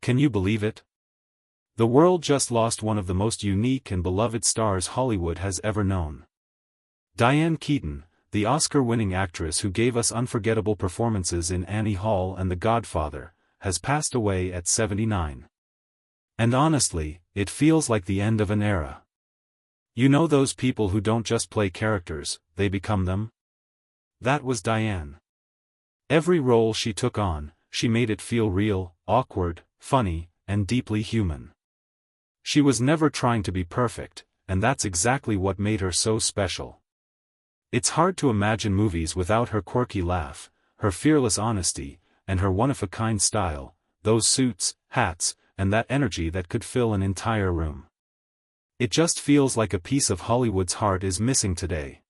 Can you believe it? The world just lost one of the most unique and beloved stars Hollywood has ever known. Diane Keaton, the Oscar-winning actress who gave us unforgettable performances in Annie Hall and The Godfather, has passed away at 79. And honestly, it feels like the end of an era. You know those people who don't just play characters, they become them? That was Diane. Every role she took on, she made it feel real, awkward, funny, and deeply human. She was never trying to be perfect, and that's exactly what made her so special. It's hard to imagine movies without her quirky laugh, her fearless honesty, and her one-of-a-kind style, those suits, hats, and that energy that could fill an entire room. It just feels like a piece of Hollywood's heart is missing today.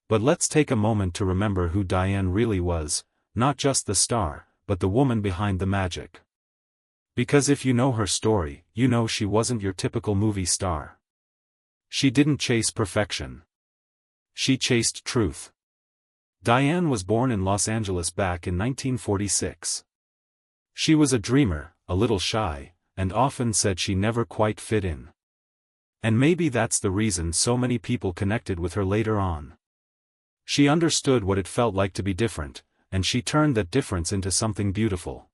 But let's take a moment to remember who Diane really was, not just the star, but the woman behind the magic. Because if you know her story, you know she wasn't your typical movie star. She didn't chase perfection. She chased truth. Diane was born in Los Angeles back in 1946. She was a dreamer, a little shy, and often said she never quite fit in. And maybe that's the reason so many people connected with her later on. She understood what it felt like to be different, and she turned that difference into something beautiful.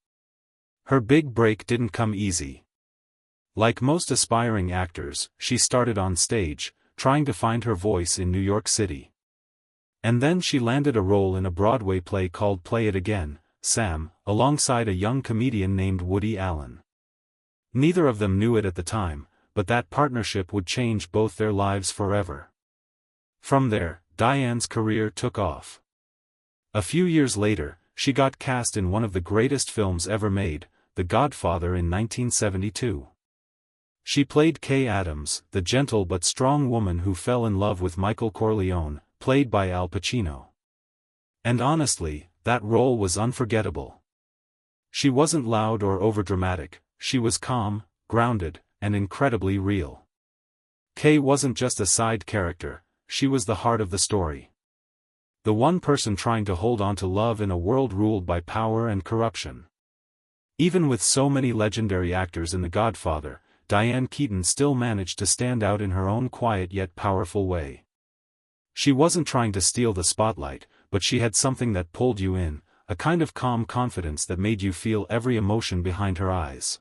Her big break didn't come easy. Like most aspiring actors, she started on stage, trying to find her voice in New York City. And then she landed a role in a Broadway play called Play It Again, Sam, alongside a young comedian named Woody Allen. Neither of them knew it at the time, but that partnership would change both their lives forever. From there, Diane's career took off. A few years later, she got cast in one of the greatest films ever made, The Godfather in 1972. She played Kay Adams, the gentle but strong woman who fell in love with Michael Corleone, played by Al Pacino. And honestly, that role was unforgettable. She wasn't loud or overdramatic, she was calm, grounded, and incredibly real. Kay wasn't just a side character, she was the heart of the story. The one person trying to hold on to love in a world ruled by power and corruption. Even with so many legendary actors in The Godfather, Diane Keaton still managed to stand out in her own quiet yet powerful way. She wasn't trying to steal the spotlight, but she had something that pulled you in, a kind of calm confidence that made you feel every emotion behind her eyes.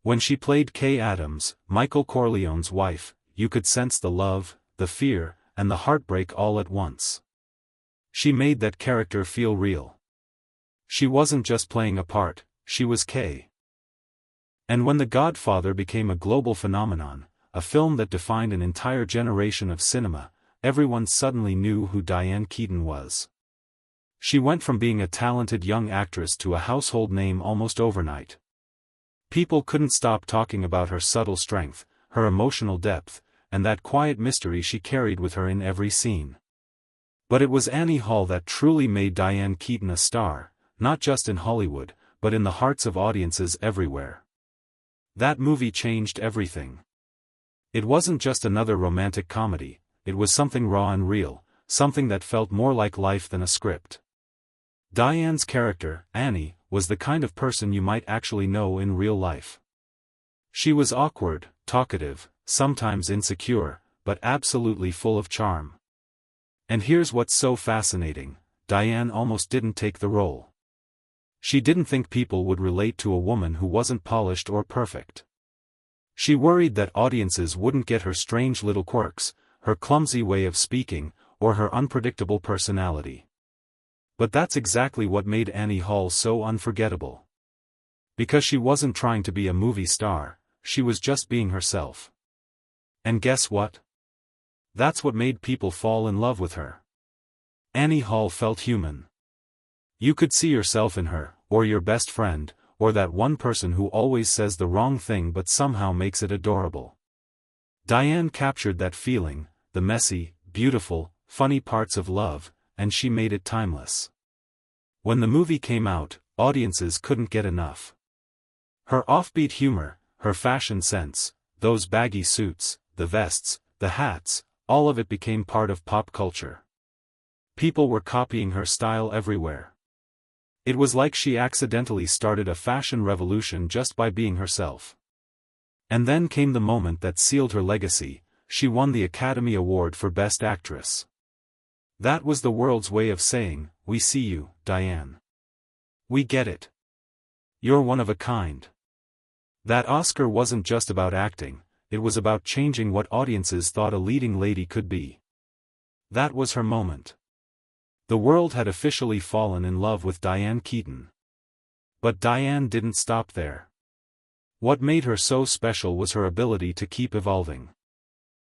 When she played Kay Adams, Michael Corleone's wife, you could sense the love, the fear, and the heartbreak all at once. She made that character feel real. She wasn't just playing a part, she was Kay. And when The Godfather became a global phenomenon, a film that defined an entire generation of cinema, everyone suddenly knew who Diane Keaton was. She went from being a talented young actress to a household name almost overnight. People couldn't stop talking about her subtle strength, her emotional depth, and that quiet mystery she carried with her in every scene. But it was Annie Hall that truly made Diane Keaton a star, not just in Hollywood, but in the hearts of audiences everywhere. That movie changed everything. It wasn't just another romantic comedy, it was something raw and real, something that felt more like life than a script. Diane's character, Annie, was the kind of person you might actually know in real life. She was awkward, talkative, sometimes insecure, but absolutely full of charm. And here's what's so fascinating, Diane almost didn't take the role. She didn't think people would relate to a woman who wasn't polished or perfect. She worried that audiences wouldn't get her strange little quirks, her clumsy way of speaking, or her unpredictable personality. But that's exactly what made Annie Hall so unforgettable. Because she wasn't trying to be a movie star, she was just being herself. And guess what? That's what made people fall in love with her. Annie Hall felt human. You could see yourself in her, or your best friend, or that one person who always says the wrong thing but somehow makes it adorable. Diane captured that feeling, the messy, beautiful, funny parts of love, and she made it timeless. When the movie came out, audiences couldn't get enough. Her offbeat humor, her fashion sense, those baggy suits, the vests, the hats, all of it became part of pop culture. People were copying her style everywhere. It was like she accidentally started a fashion revolution just by being herself. And then came the moment that sealed her legacy. She won the Academy Award for Best Actress. That was the world's way of saying, "We see you, Diane. We get it. You're one of a kind." That Oscar wasn't just about acting, it was about changing what audiences thought a leading lady could be. That was her moment. The world had officially fallen in love with Diane Keaton. But Diane didn't stop there. What made her so special was her ability to keep evolving.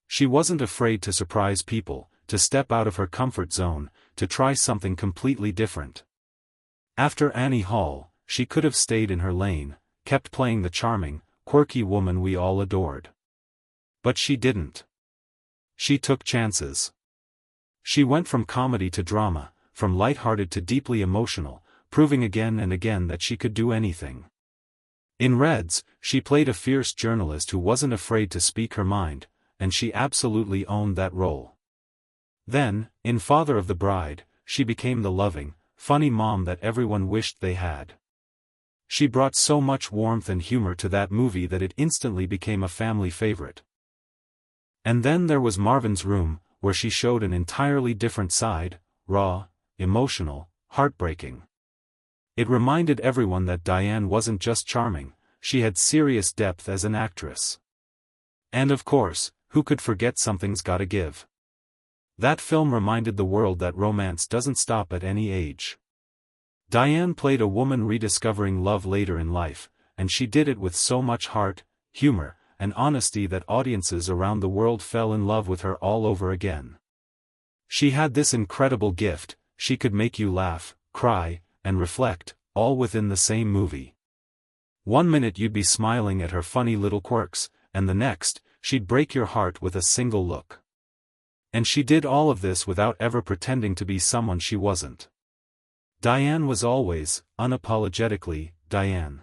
She wasn't afraid to surprise people, to step out of her comfort zone, to try something completely different. After Annie Hall, she could have stayed in her lane, kept playing the charming, quirky woman we all adored. But she didn't. She took chances. She went from comedy to drama, from lighthearted to deeply emotional, proving again and again that she could do anything. In Reds, she played a fierce journalist who wasn't afraid to speak her mind, and she absolutely owned that role. Then, in Father of the Bride, she became the loving, funny mom that everyone wished they had. She brought so much warmth and humor to that movie that it instantly became a family favorite. And then there was Marvin's Room, where she showed an entirely different side, raw, emotional, heartbreaking. It reminded everyone that Diane wasn't just charming, she had serious depth as an actress. And of course, who could forget Something's Gotta Give? That film reminded the world that romance doesn't stop at any age. Diane played a woman rediscovering love later in life, and she did it with so much heart, humor, and honesty that audiences around the world fell in love with her all over again. She had this incredible gift: she could make you laugh, cry, and reflect, all within the same movie. One minute you'd be smiling at her funny little quirks, and the next, she'd break your heart with a single look. And she did all of this without ever pretending to be someone she wasn't. Diane was always, unapologetically, Diane.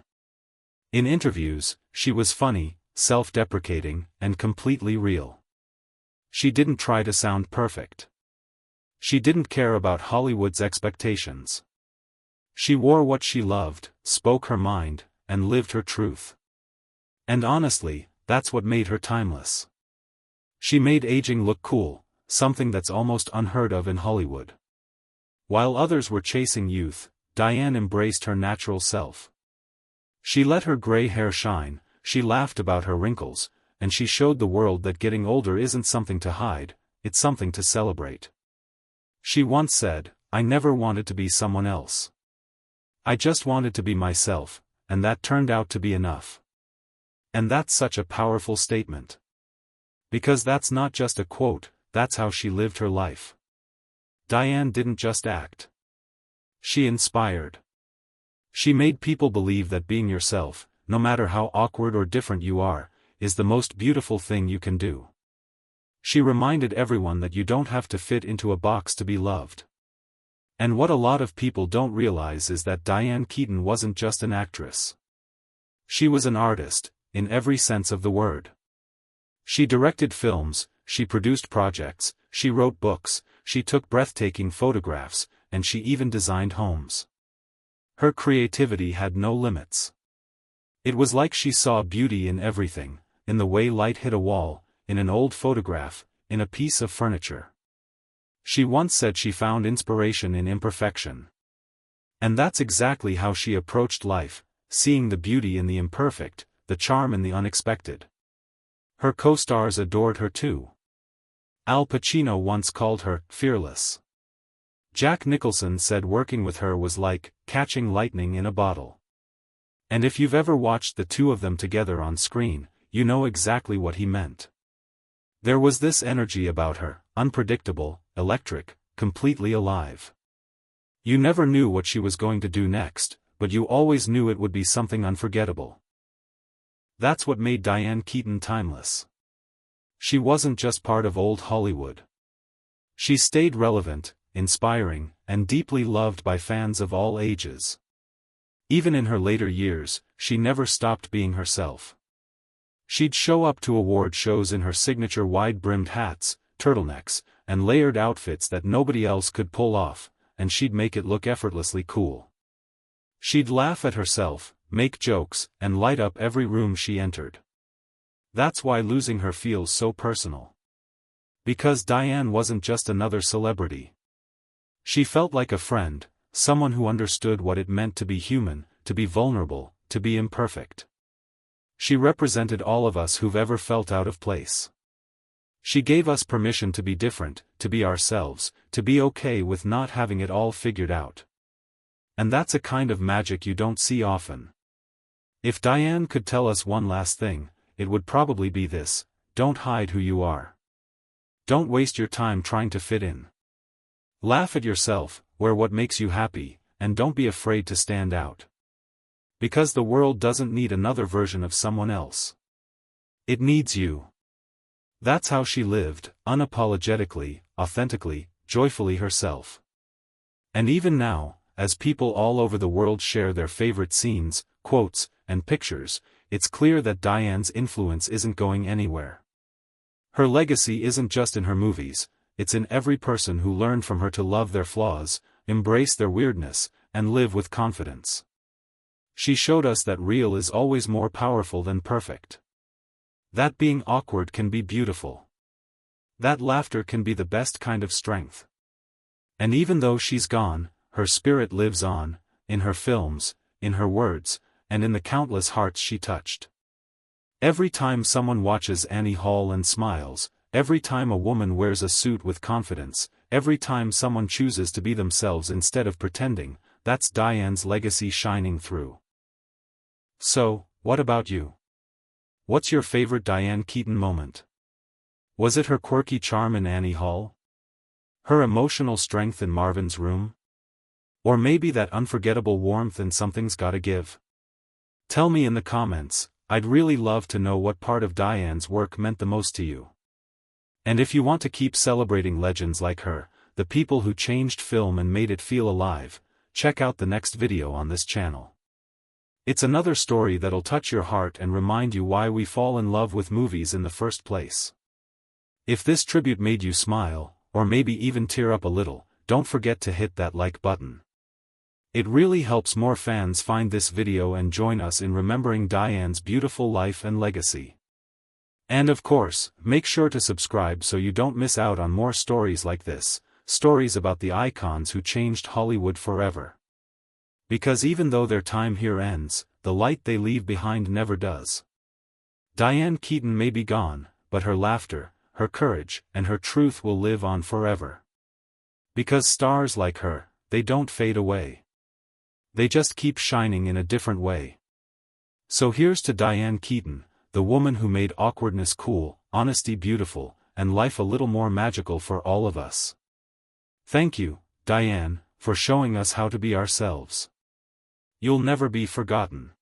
In interviews, she was funny, self-deprecating, and completely real. She didn't try to sound perfect. She didn't care about Hollywood's expectations. She wore what she loved, spoke her mind, and lived her truth. And honestly, that's what made her timeless. She made aging look cool, something that's almost unheard of in Hollywood. While others were chasing youth, Diane embraced her natural self. She let her gray hair shine, she laughed about her wrinkles, and she showed the world that getting older isn't something to hide, it's something to celebrate. She once said, "I never wanted to be someone else. I just wanted to be myself, and that turned out to be enough." And that's such a powerful statement. Because that's not just a quote, that's how she lived her life. Diane didn't just act. She inspired. She made people believe that being yourself, no matter how awkward or different you are, is the most beautiful thing you can do. She reminded everyone that you don't have to fit into a box to be loved. And what a lot of people don't realize is that Diane Keaton wasn't just an actress. She was an artist, in every sense of the word. She directed films, she produced projects, she wrote books, she took breathtaking photographs, and she even designed homes. Her creativity had no limits. It was like she saw beauty in everything, in the way light hit a wall, in an old photograph, in a piece of furniture. She once said she found inspiration in imperfection. And that's exactly how she approached life, seeing the beauty in the imperfect, the charm in the unexpected. Her co-stars adored her too. Al Pacino once called her fearless. Jack Nicholson said working with her was like catching lightning in a bottle. And if you've ever watched the two of them together on screen, you know exactly what he meant. There was this energy about her, unpredictable, electric, completely alive. You never knew what she was going to do next, but you always knew it would be something unforgettable. That's what made Diane Keaton timeless. She wasn't just part of old Hollywood. She stayed relevant, inspiring, and deeply loved by fans of all ages. Even in her later years, she never stopped being herself. She'd show up to award shows in her signature wide-brimmed hats, turtlenecks, and layered outfits that nobody else could pull off, and she'd make it look effortlessly cool. She'd laugh at herself, make jokes, and light up every room she entered. That's why losing her feels so personal. Because Diane wasn't just another celebrity. She felt like a friend, someone who understood what it meant to be human, to be vulnerable, to be imperfect. She represented all of us who've ever felt out of place. She gave us permission to be different, to be ourselves, to be okay with not having it all figured out. And that's a kind of magic you don't see often. If Diane could tell us one last thing, it would probably be this: don't hide who you are. Don't waste your time trying to fit in. Laugh at yourself, wear what makes you happy, and don't be afraid to stand out. Because the world doesn't need another version of someone else. It needs you. That's how she lived, unapologetically, authentically, joyfully herself. And even now, as people all over the world share their favorite scenes, quotes, and pictures, it's clear that Diane's influence isn't going anywhere. Her legacy isn't just in her movies, it's in every person who learned from her to love their flaws, embrace their weirdness, and live with confidence. She showed us that real is always more powerful than perfect. That being awkward can be beautiful. That laughter can be the best kind of strength. And even though she's gone, her spirit lives on, in her films, in her words, and in the countless hearts she touched. Every time someone watches Annie Hall and smiles, every time a woman wears a suit with confidence, every time someone chooses to be themselves instead of pretending, that's Diane's legacy shining through. So, what about you? What's your favorite Diane Keaton moment? Was it her quirky charm in Annie Hall? Her emotional strength in Marvin's Room? Or maybe that unforgettable warmth in Something's Gotta Give? Tell me in the comments. I'd really love to know what part of Diane's work meant the most to you. And if you want to keep celebrating legends like her, the people who changed film and made it feel alive, check out the next video on this channel. It's another story that'll touch your heart and remind you why we fall in love with movies in the first place. If this tribute made you smile, or maybe even tear up a little, don't forget to hit that like button. It really helps more fans find this video and join us in remembering Diane's beautiful life and legacy. And of course, make sure to subscribe so you don't miss out on more stories like this, stories about the icons who changed Hollywood forever. Because even though their time here ends, the light they leave behind never does. Diane Keaton may be gone, but her laughter, her courage, and her truth will live on forever. Because stars like her, they don't fade away. They just keep shining in a different way. So here's to Diane Keaton, the woman who made awkwardness cool, honesty beautiful, and life a little more magical for all of us. Thank you, Diane, for showing us how to be ourselves. You'll never be forgotten.